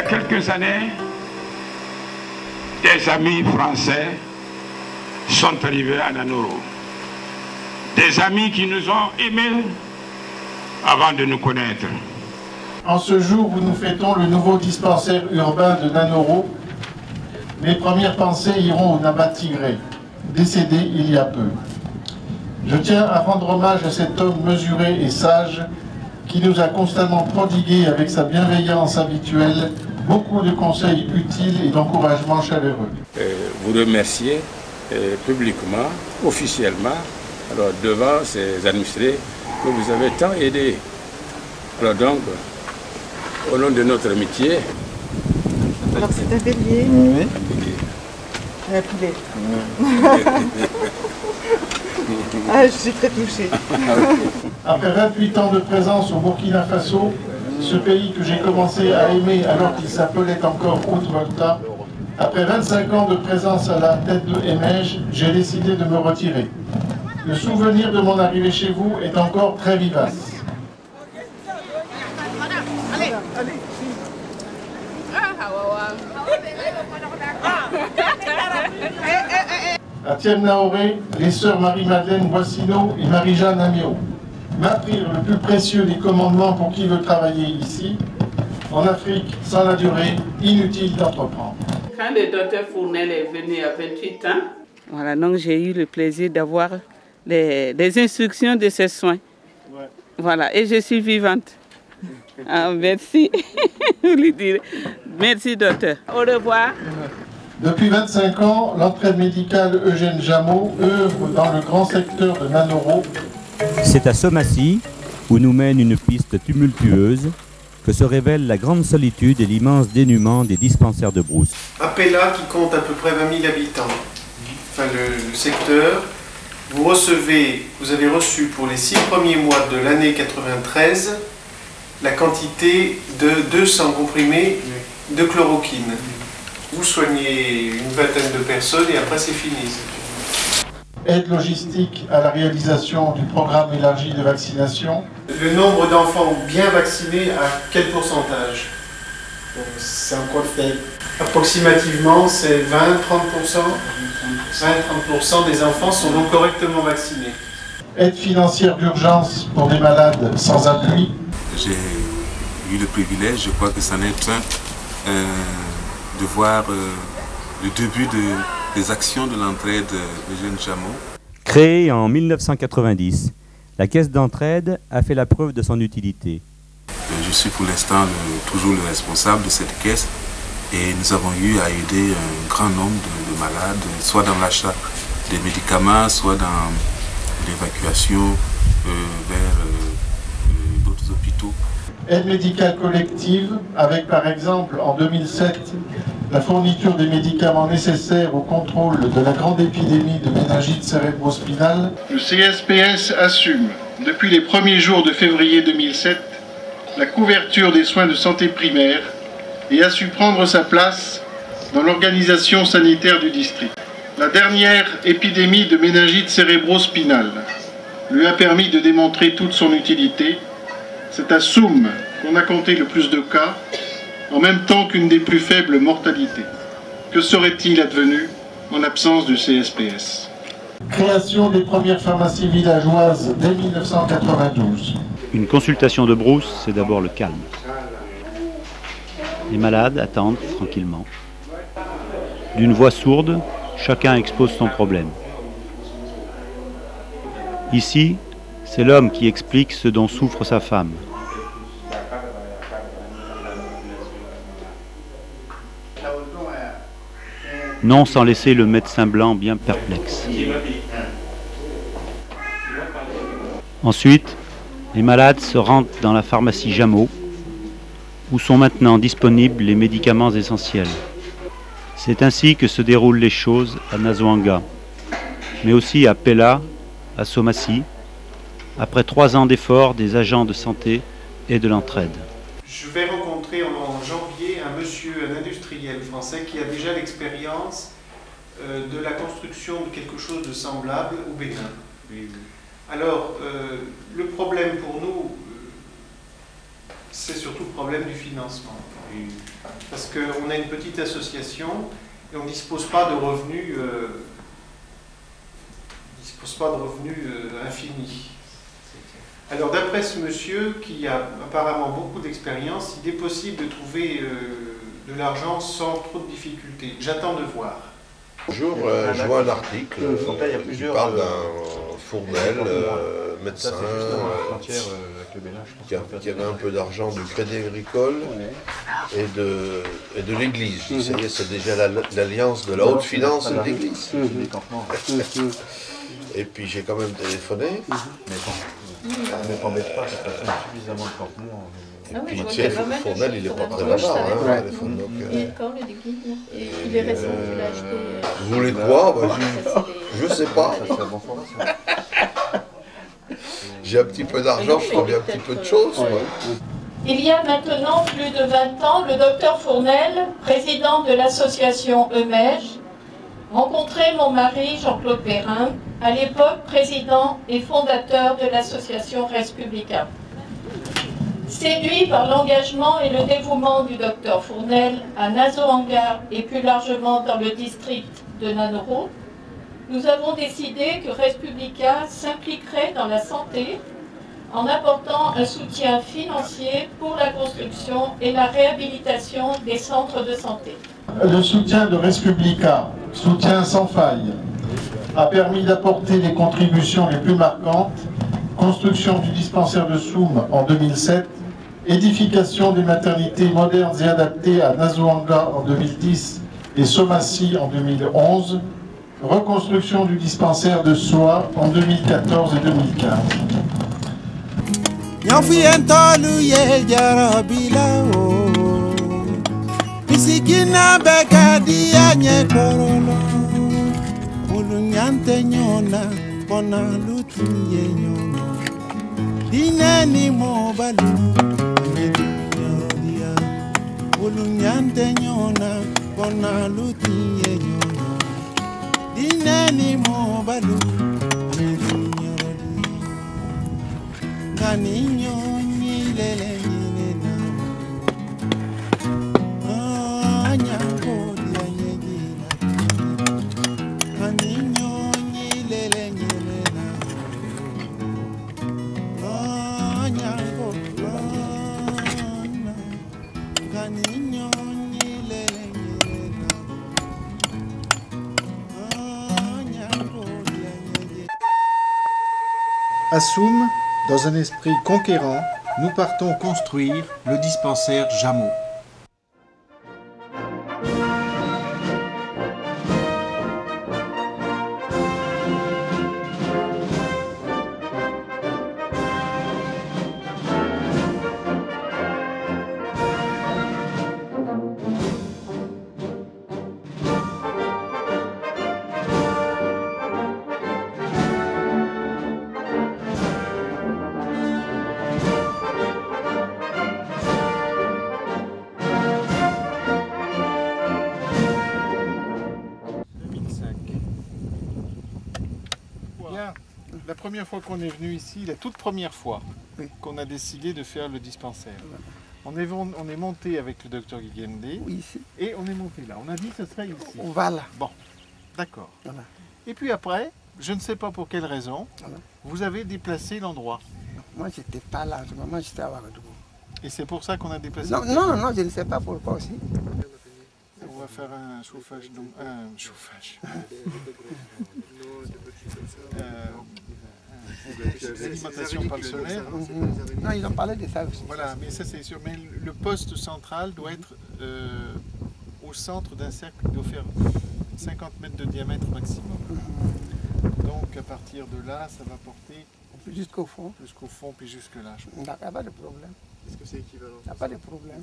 quelques années, des amis français sont arrivés à Nanoro. Des amis qui nous ont aimés avant de nous connaître. En ce jour où nous fêtons le nouveau dispensaire urbain de Nanoro, mes premières pensées iront au Naba Tigré, décédé il y a peu. Je tiens à rendre hommage à cet homme mesuré et sage qui nous a constamment prodigué avec sa bienveillance habituelle beaucoup de conseils utiles et d'encouragements chaleureux. Vous remercier publiquement, officiellement, alors devant ces administrés que vous avez tant aidés. Alors donc, au nom de notre amitié. Alors c'est un bélier. Oui. Un poulet. Ah, je suis très touchée. Après 28 ans de présence au Burkina Faso, ce pays que j'ai commencé à aimer alors qu'il s'appelait encore Haute-Volta, après 25 ans de présence à la tête de EMEJ, j'ai décidé de me retirer. Le souvenir de mon arrivée chez vous est encore très vivace. À Thiemnaoré, les sœurs Marie-Madeleine Boissino et Marie-Jeanne Amiot m'apprirent le plus précieux des commandements pour qui veut travailler ici. En Afrique, sans la durée, inutile d'entreprendre. Quand le docteur Fournel est venu à 28 ans, Voilà, donc j'ai eu le plaisir d'avoir les instructions de ces soins. Ouais. Voilà, et je suis vivante. Ah, merci. Vous lui direz. Merci, docteur. Au revoir. Depuis 25 ans, l'entraide médicale Eugène Jameau œuvre dans le grand secteur de Nanoro. C'est à Somassi, où nous mène une piste tumultueuse, que se révèle la grande solitude et l'immense dénuement des dispensaires de brousse. À Pella, qui compte à peu près 20 000 habitants, enfin le secteur, vous avez reçu pour les 6 premiers mois de l'année 93 la quantité de 200 comprimés de chloroquine. Vous soignez une vingtaine de personnes et après c'est fini. Aide logistique à la réalisation du programme élargi de vaccination. Le nombre d'enfants bien vaccinés, à quel pourcentage? C'est encore faible. Approximativement, c'est 20-30%. 20-30% des enfants sont donc correctement vaccinés. Aide financière d'urgence pour des malades sans appui. J'ai eu le privilège, je crois que c'en est un, de voir le début des actions de l'entraide Eugène Jameau. Créée en 1990, la caisse d'entraide a fait la preuve de son utilité. Je suis pour l'instant toujours le responsable de cette caisse et nous avons eu à aider un grand nombre de malades, soit dans l'achat des médicaments, soit dans l'évacuation vers d'autres hôpitaux. Aide médicale collective, avec par exemple en 2007 la fourniture des médicaments nécessaires au contrôle de la grande épidémie de méningite cérébro-spinale. Le CSPS assume, depuis les premiers jours de février 2007, la couverture des soins de santé primaire et a su prendre sa place dans l'organisation sanitaire du district. La dernière épidémie de méningite cérébro-spinale lui a permis de démontrer toute son utilité. C'est à Soum qu'on a compté le plus de cas, en même temps qu'une des plus faibles mortalités. Que serait-il advenu en absence du CSPS? Création des premières pharmacies villageoises dès 1992. Une consultation de brousse, c'est d'abord le calme. Les malades attendent tranquillement. D'une voix sourde, chacun expose son problème. Ici, c'est l'homme qui explique ce dont souffre sa femme. Non sans laisser le médecin blanc bien perplexe. Ensuite, les malades se rendent dans la pharmacie Jameau, où sont maintenant disponibles les médicaments essentiels. C'est ainsi que se déroulent les choses à Nazoanga, mais aussi à Pella, à Somassi, après 3 ans d'efforts des agents de santé et de l'entraide. Je vais rencontrer en janvier un industriel français qui a déjà l'expérience de la construction de quelque chose de semblable au Bénin. Alors, le problème pour nous, c'est surtout le problème du financement. Parce qu'on a une petite association et on ne dispose pas de revenus, infinis. Alors d'après ce monsieur, qui a apparemment beaucoup d'expérience, il est possible de trouver de l'argent sans trop de difficultés. J'attends de voir. Un jour, je vois un article qui parle d'un Fournel, médecin, qui avait un peu d'argent du Crédit Agricole et de l'Église. Je dis, ça y est, c'est déjà l'alliance de la haute finance et de l'Église. Et puis j'ai quand même téléphoné. Ne t'embête pas, ça fait suffisamment de campement. Et puis tu sais, Fournel, il n'est pas très là-bas, hein, téléphone. Donc, il est récent, il a acheté. Vous voulez quoi? Je sais pas. J'ai un petit peu d'argent, je prends bien un petit peu de choses. Il y a maintenant plus de 20 ans, le docteur Fournel, président de l'association EMEJ, rencontrait mon mari Jean-Claude Perrin, à l'époque président et fondateur de l'association Res Publica. Séduit par l'engagement et le dévouement du docteur Fournel à Nasoanga et plus largement dans le district de Nanoro, nous avons décidé que Res Publica s'impliquerait dans la santé en apportant un soutien financier pour la construction et la réhabilitation des centres de santé. Le soutien de Res Publica, soutien sans faille, a permis d'apporter les contributions les plus marquantes: construction du dispensaire de Soum en 2007, édification des maternités modernes et adaptées à Nasoanga en 2010 et Somassi en 2011, reconstruction du dispensaire de Soa en 2014 et 2015. Misikina bekadi anye korolo Ulunyante nyona Bona lutu ye nyona Dineni mobalu Nyedu nyodia Ulunyante nyona Bona lutu ye nyona Dineni mobalu Nyedu nyodia Gani nyonyi lele À Soum, dans un esprit conquérant, nous partons construire le dispensaire Jameau. La première fois qu'on est venu ici, la toute première fois qu'on a décidé de faire le dispensaire, on est monté avec le docteur Guigende et on est monté là. On a dit que ce serait ici. Voilà. Bon, d'accord. Voilà. Et puis après, je ne sais pas pour quelle raison, vous avez déplacé l'endroit. Moi, je n'étais pas là. Moi, j'étais à Ouagadougou. Et c'est pour ça qu'on a déplacé. Non, non, non, je ne sais pas pourquoi aussi. On va faire un chauffage. L'alimentation par le solaire. Non, ils ont parlé de ça aussi. Voilà, mais ça c'est sûr. Mais le poste central doit être au centre d'un cercle qui doit faire 50 mètres de diamètre maximum. Donc à partir de là, ça va porter jusqu'au fond. Jusqu'au fond, puis jusque là. Il n'y a pas de problème. Est-ce que c'est équivalent? Il n'y a pas de problème.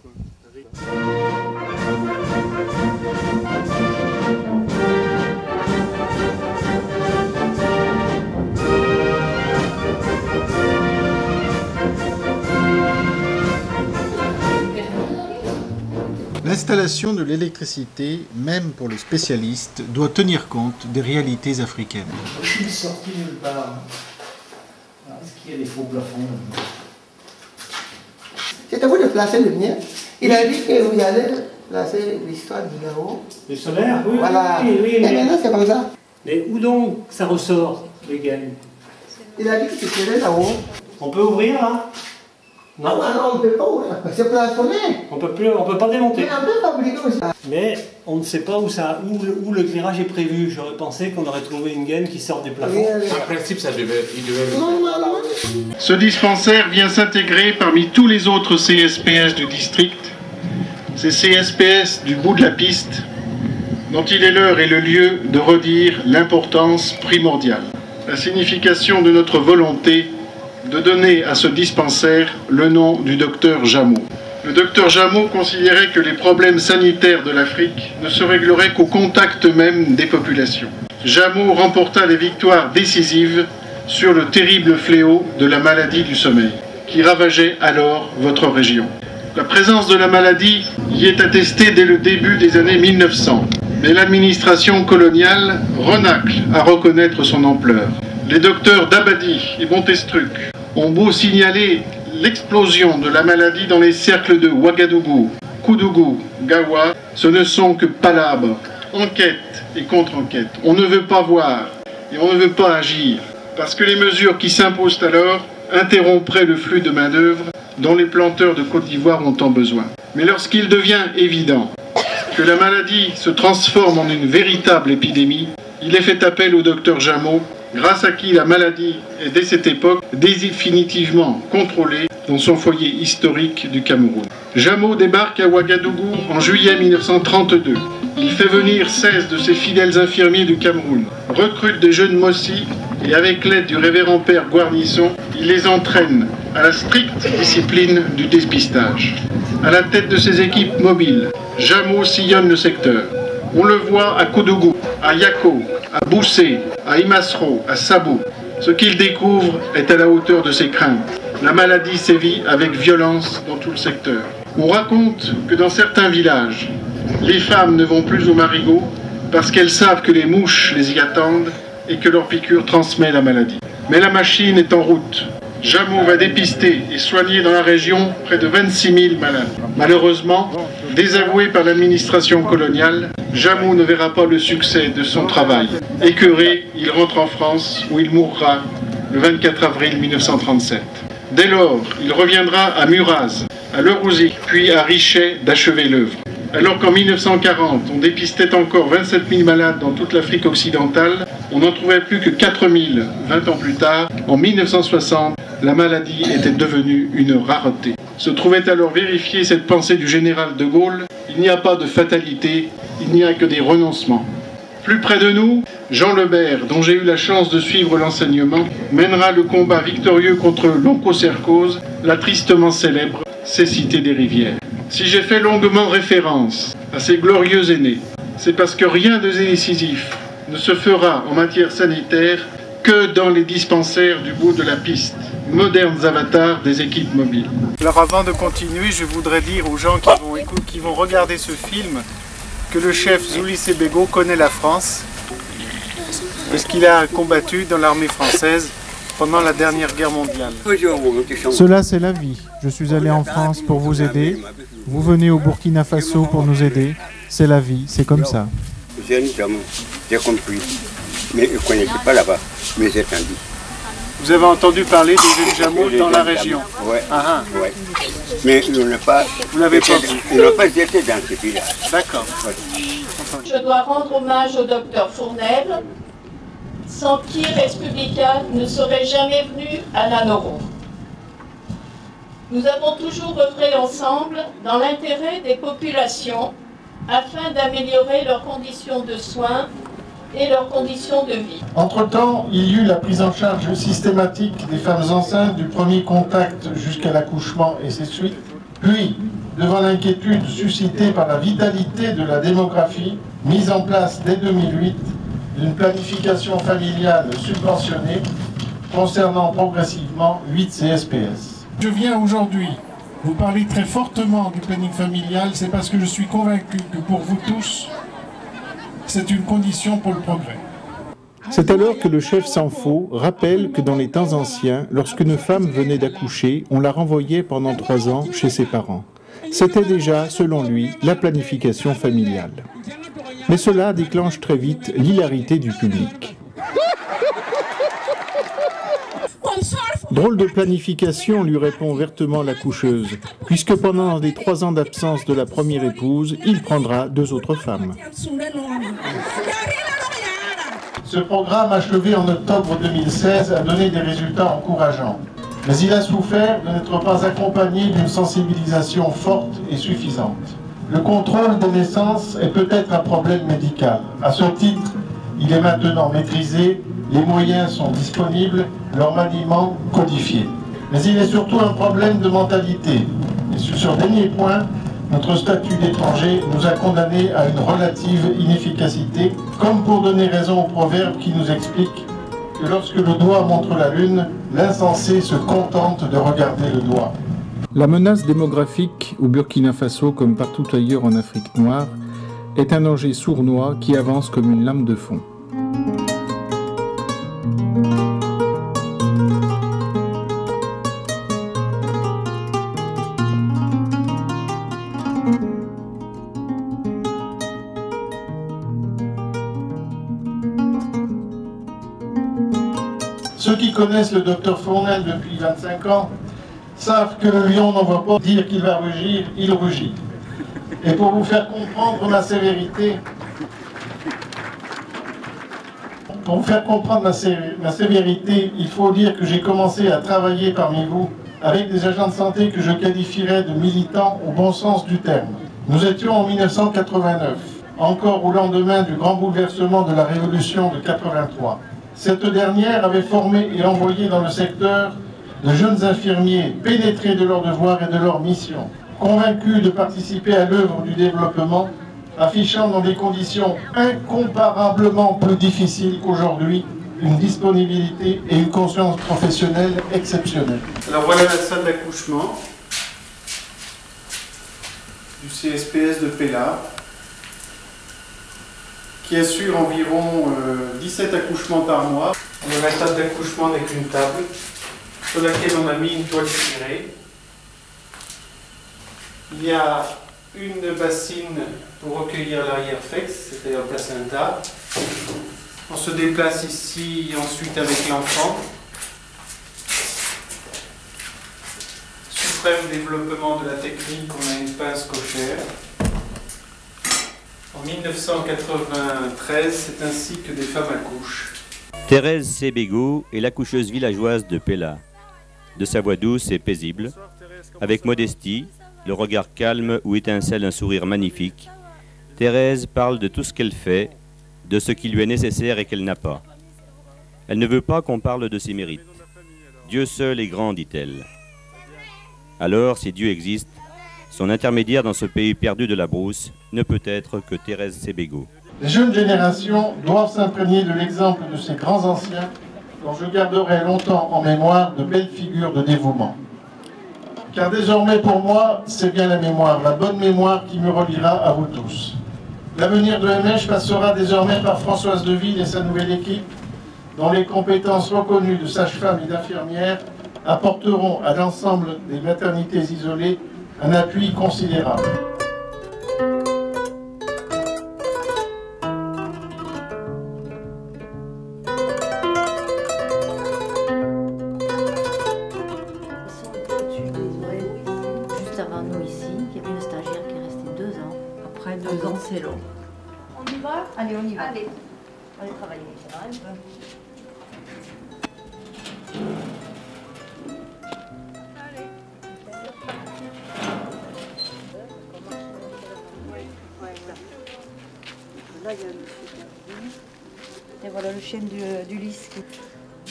L'installation de l'électricité, même pour les spécialistes, doit tenir compte des réalités africaines. Je suis sorti nulle part. Est-ce qu'il y a des faux plafonds? C'était pour déplacer le mien. Il a dit que vous allez placer l'histoire du là-haut. Le solaire, oui. Voilà. Oui. Et maintenant, c'est comme ça. Mais où donc ça ressort, les gaines? Il a dit que c'était là-haut. On peut ouvrir, là? Non, non, on ne peut pas ouvrir. C'est plafonné. On peut pas démonter. Mais on peut fabriquer comme ça. Mais on ne sait pas où l'éclairage est prévu. J'aurais pensé qu'on aurait trouvé une gaine qui sort des plafonds. En principe, il devait... Ce dispensaire vient s'intégrer parmi tous les autres CSPS du district. Ces CSPS du bout de la piste, dont il est l'heure et le lieu de redire l'importance primordiale. La signification de notre volonté de donner à ce dispensaire le nom du docteur Jameau. Le docteur Jameau considérait que les problèmes sanitaires de l'Afrique ne se régleraient qu'au contact même des populations. Jameau remporta des victoires décisives sur le terrible fléau de la maladie du sommeil, qui ravageait alors votre région. La présence de la maladie y est attestée dès le début des années 1900, mais l'administration coloniale renacle à reconnaître son ampleur. Les docteurs Dabadi et Montestruc ont beau signaler l'explosion de la maladie dans les cercles de Ouagadougou, Koudougou, Gawa, ce ne sont que palabres, enquêtes et contre-enquêtes. On ne veut pas voir et on ne veut pas agir, parce que les mesures qui s'imposent alors interrompraient le flux de main-d'œuvre dont les planteurs de Côte d'Ivoire ont tant besoin. Mais lorsqu'il devient évident que la maladie se transforme en une véritable épidémie, il est fait appel au docteur Jameau, grâce à qui la maladie est dès cette époque définitivement contrôlée dans son foyer historique du Cameroun. Jameau débarque à Ouagadougou en juillet 1932. Il fait venir 16 de ses fidèles infirmiers du Cameroun, recrute des jeunes Mossi et avec l'aide du révérend père Guarnisson, il les entraîne à la stricte discipline du dépistage. À la tête de ses équipes mobiles, Jameau sillonne le secteur. On le voit à Koudougou, à Yako, à Boussé, à Imasro, à Sabou. Ce qu'il découvre est à la hauteur de ses craintes. La maladie sévit avec violence dans tout le secteur. On raconte que dans certains villages, les femmes ne vont plus au marigot parce qu'elles savent que les mouches les y attendent et que leur piqûre transmet la maladie. Mais la machine est en route. Jameau va dépister et soigner dans la région près de 26 000 malades. Malheureusement, désavoué par l'administration coloniale, Jameau ne verra pas le succès de son travail. Écœuré, il rentre en France où il mourra le 24 avril 1937. Dès lors, il reviendra à Muraz, à Lerouzic, puis à Richet d'achever l'œuvre. Alors qu'en 1940, on dépistait encore 27 000 malades dans toute l'Afrique occidentale, on n'en trouvait plus que 4 000 20 ans plus tard. En 1960, la maladie était devenue une rareté. Se trouvait alors vérifier cette pensée du général de Gaulle: il n'y a pas de fatalité, il n'y a que des renoncements. Plus près de nous, Jean Lebert, dont j'ai eu la chance de suivre l'enseignement, mènera le combat victorieux contre l'onchocercose, la tristement célèbre cécité des rivières. Si j'ai fait longuement référence à ces glorieux aînés, c'est parce que rien de décisif ne se fera en matière sanitaire que dans les dispensaires du bout de la piste, modernes avatars des équipes mobiles. Alors avant de continuer, je voudrais dire aux gens qui vont regarder ce film que le chef Zouli Sebego connaît la France, parce qu'il a combattu dans l'armée française pendant la dernière guerre mondiale. Cela, c'est la vie. Je suis allé en France pour vous aider. Vous venez au Burkina Faso pour nous aider. C'est la vie, c'est comme ça. J'ai compris, mais je ne connaissais pas là-bas, mais j'ai entendu. Vous avez entendu parler des jeunes Jameau dans la région? Oui, ouais. Mais on n'a pas... Vous l'avez pas vu? On n'a pas été dans ce pays-là. D'accord. Ouais. Je dois rendre hommage au docteur Fournel, sans qui Respublica ne serait jamais venu à Lanoro. Nous avons toujours œuvré ensemble dans l'intérêt des populations afin d'améliorer leurs conditions de soins et leurs conditions de vie. Entre-temps, il y eut la prise en charge systématique des femmes enceintes du premier contact jusqu'à l'accouchement et ses suites. Puis, devant l'inquiétude suscitée par la vitalité de la démographie, mise en place dès 2008 d'une planification familiale subventionnée concernant progressivement 8 CSPS. Je viens aujourd'hui vous parler très fortement du planning familial, c'est parce que je suis convaincu que pour vous tous, c'est une condition pour le progrès. C'est alors que le chef Sanfo rappelle que dans les temps anciens, lorsqu'une femme venait d'accoucher, on la renvoyait pendant 3 ans chez ses parents. C'était déjà, selon lui, la planification familiale. Mais cela déclenche très vite l'hilarité du public. Drôle de planification, lui répond vertement l'accoucheuse, puisque pendant les 3 ans d'absence de la première épouse, il prendra 2 autres femmes. Ce programme, achevé en octobre 2016, a donné des résultats encourageants. Mais il a souffert de n'être pas accompagné d'une sensibilisation forte et suffisante. Le contrôle des naissances est peut-être un problème médical. À ce titre, il est maintenant maîtrisé, les moyens sont disponibles, leur maniement codifié. Mais il est surtout un problème de mentalité. Et sur ce dernier point, notre statut d'étranger nous a condamnés à une relative inefficacité, comme pour donner raison au proverbe qui nous explique que lorsque le doigt montre la lune, l'insensé se contente de regarder le doigt. La menace démographique au Burkina Faso, comme partout ailleurs en Afrique noire, est un danger sournois qui avance comme une lame de fond. Ceux qui connaissent le docteur Fournel depuis 25 ans savent que le lion n'envoie pas dire qu'il va rugir, il rugit. Et pour vous faire comprendre ma sévérité, il faut dire que j'ai commencé à travailler parmi vous avec des agents de santé que je qualifierais de militants au bon sens du terme. Nous étions en 1989, encore au lendemain du grand bouleversement de la Révolution de 83. Cette dernière avait formé et envoyé dans le secteur de jeunes infirmiers pénétrés de leurs devoirs et de leur mission, convaincus de participer à l'œuvre du développement, affichant dans des conditions incomparablement plus difficiles qu'aujourd'hui une disponibilité et une conscience professionnelle exceptionnelles. Alors voilà la salle d'accouchement du CSPS de Pella, qui assure environ 17 accouchements par mois. La table d'accouchement n'est qu'une table sur laquelle on a mis une toile cirée. Il y a une bassine pour recueillir l'arrière-fex, c'est-à-dire le placenta. On se déplace ici ensuite avec l'enfant. Suprême développement de la technique, on a une pince cochère. En 1993, c'est ainsi que des femmes accouchent. Thérèse Sebego est l'accoucheuse villageoise de Pella. De sa voix douce et paisible, avec modestie, le regard calme où étincelle un sourire magnifique, Thérèse parle de tout ce qu'elle fait, de ce qui lui est nécessaire et qu'elle n'a pas. Elle ne veut pas qu'on parle de ses mérites. Dieu seul est grand, dit-elle. Alors, si Dieu existe, son intermédiaire dans ce pays perdu de la brousse ne peut être que Thérèse Sebego. Les jeunes générations doivent s'imprégner de l'exemple de ces grands anciens dont je garderai longtemps en mémoire de belles figures de dévouement. Car désormais pour moi, c'est bien la mémoire, la bonne mémoire qui me reliera à vous tous. L'avenir de MH passera désormais par Françoise Deville et sa nouvelle équipe, dont les compétences reconnues de sage-femme et d'infirmière apporteront à l'ensemble des maternités isolées un appui considérable. Juste avant nous ici, il y avait une stagiaire qui est restée 2 ans. Après 2 ans, c'est long. On y va? Allez, on y va. Allez, allez travailler. Ça va un peu. Là, il y a le chien. Et voilà le chien du lys.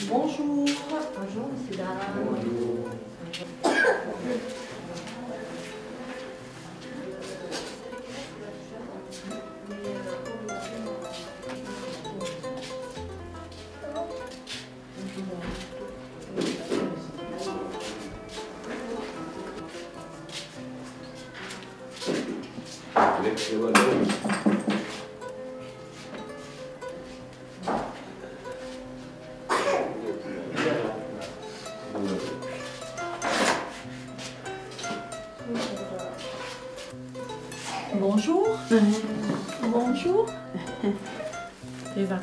Bonjour. Bonjour, monsieur Dara. Bonjour. C'est vrai,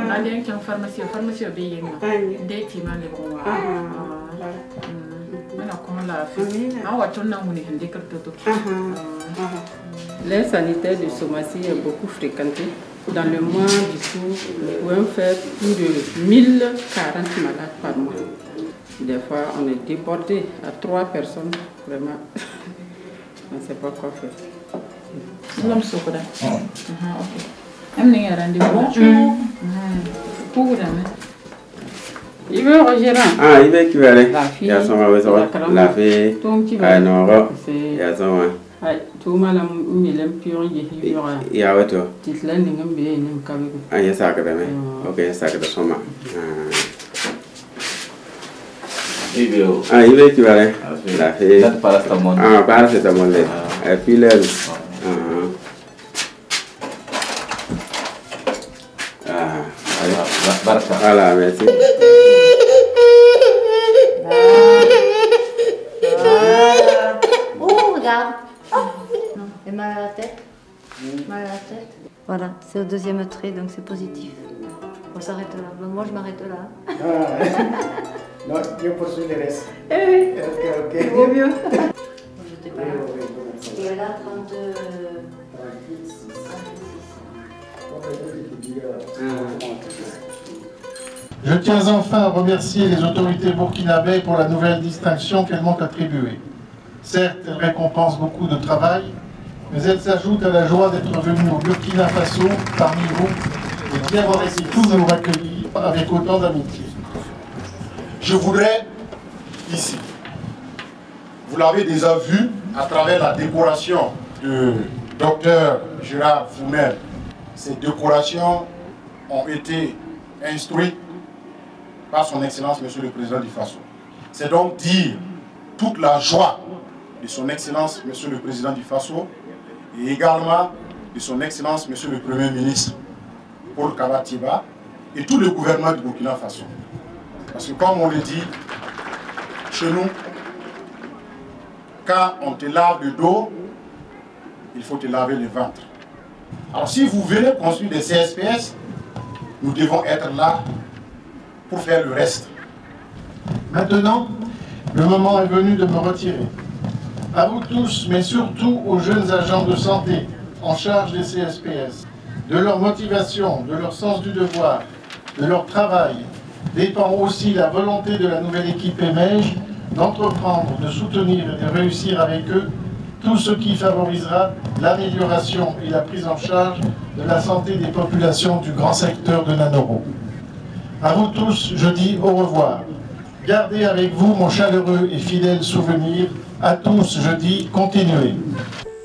là, il y a une pharmacie au pays. Des qui m'ont les bons. L'aide sanitaire de Somacie est beaucoup fréquentée. Dans le mois du coup, nous pouvons faire plus de 1040 malades par mois. Des fois, on est débordé à 3 personnes, vraiment. On ne sait pas quoi faire. Il veut Roger. Ah, il veut qui va aller. Il y a son la fille. Ah non, il y a son. Tout mal à Milan Pure. Il y a autre. It's landing and being in Kabi. Ah, il y a ça que demain. Ok, ça que de soma. Ah, il veut qui va aller. La fille. Ah, paracétamol. Et puis là. Voilà, merci. Oh, regarde. Et mal à la tête. Mal à la tête. Voilà, c'est au deuxième trait, donc c'est positif. On s'arrête là. Donc moi, je m'arrête là. Non, je poursuis le reste. Eh oui. Ok. Mieux, mieux. Je t'ai pas là. Et là, 32... Je tiens enfin à remercier les autorités burkinabées pour la nouvelle distinction qu'elles m'ont attribuée. Certes, elle récompense beaucoup de travail, mais elle s'ajoute à la joie d'être venu au Burkina Faso parmi vous et d'y avoir été toujours accueillis avec autant d'amitié. Je voudrais, ici, vous l'avez déjà vu à travers la décoration de Dr Gérard Fournel. Ces décorations ont été instruites par son Excellence, Monsieur le Président du Faso. C'est donc dire toute la joie de son Excellence, Monsieur le Président du Faso, et également de son Excellence, Monsieur le Premier ministre, Paul Kabatiba, et tout le gouvernement du Burkina Faso. Parce que comme on le dit, chez nous, quand on te lave le dos, il faut te laver le ventre. Alors si vous venez construire des CSPS, nous devons être là pour faire le reste. Maintenant, le moment est venu de me retirer. À vous tous, mais surtout aux jeunes agents de santé en charge des CSPS, de leur motivation, de leur sens du devoir, de leur travail, dépend aussi la volonté de la nouvelle équipe EMEJ d'entreprendre, de soutenir et de réussir avec eux tout ce qui favorisera l'amélioration et la prise en charge de la santé des populations du grand secteur de Nanoro. À vous tous, je dis au revoir. Gardez avec vous mon chaleureux et fidèle souvenir. À tous, je dis continuez.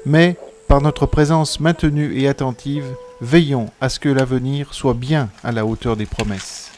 Mais, par notre présence maintenue et attentive, veillons à ce que l'avenir soit bien à la hauteur des promesses.